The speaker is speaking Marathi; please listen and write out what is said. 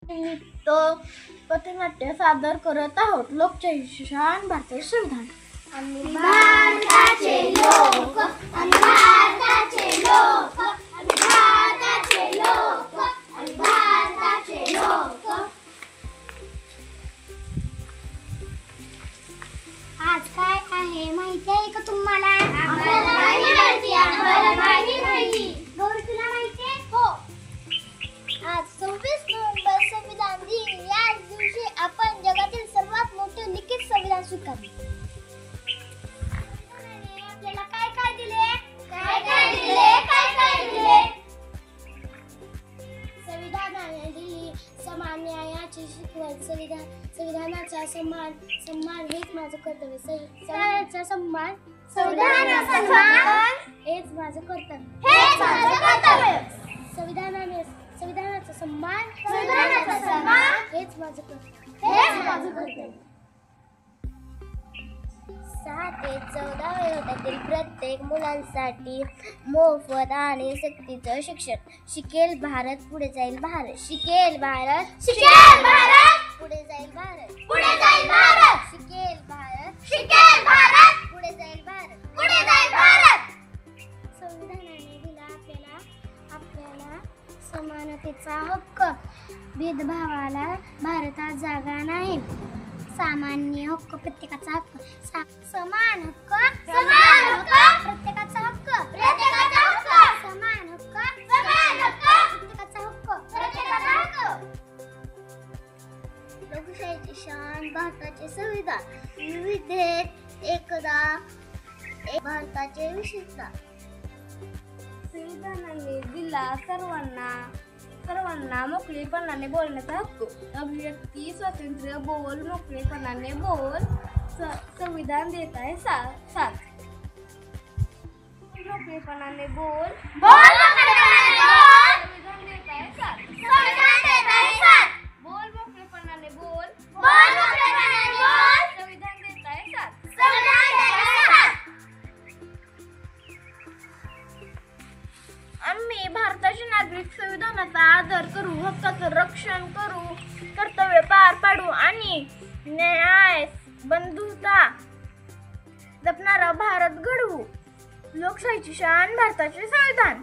तो पथनाट्य सादर करत आहोत. लोकशाही शान भारताचे संविधान. आम्ही भारताचे लोक, आम्ही भारताचे लोक, आम्ही भारताचे लोक, आम्ही भारताचे लोक. आज काय आहे माहिती आहे का तुम्हाला? आम्हाला माहिती. गौरी तुला माहिती आहे? हो. आज 26 नोव्हेंबर संविधान दिन. याच दिवशी आपण जगातील सर्वात मोठे लिखित संविधान स्वीकारले. आपल्याला काय काय दिले? संविधानाने दिली समान न्यायाची शिकवण. संविधानाचा सन्मान हेच माझं कर्तव्य. संविधानाचा सन्मान हेच माझं कर्तव्य. संविधानाचा सन्मान हेच माझं कर्तव्य. 6 ते 14 वयोगटातील प्रत्येक मुलांसाठी मोफत आणि सक्तीचं शिक्षण. शिकेल भारत पुढे जाईल भारत. शिकेल भारत पुढे जाईल भारत. शिकेल भारत पुढे जाईल भारत. संविधानाने दिला आपल्याला समानतेचा हक्क. भेदभावाला भारतात जागा नाही. सामान्य हक्क, प्रत्येकाचा हक्क. समान हक्क प्रत्येकाचा हक्क. समान हक्क प्रत्येकाचा हक्क. लोकशाहीची शान भारताचे संविधान. विविधतेत एकता, भारताचे विशेषता. संविधानाने दिला सर्वांना मोकळेपणाने बोलण्याचा हक्क. अभिव्यक्ती स्वातंत्र्य. बोल मोकळेपणाने बोल. संविधान देत आहे साथ. मोकळेपणाने बोल. संविधान देत आहे साथ. बोल मोकळेपणाने बोल. संविधान देत आहे साथ. आम्ही भारताचे नागरिक संविधानाचा आदर करू, हक्काचं रक्षण करू, कर्तव्य पार पाडू आणि न्याय बंधुता जपणारा भारत घडवू. लोकशाहीची शान भारताचे संविधान.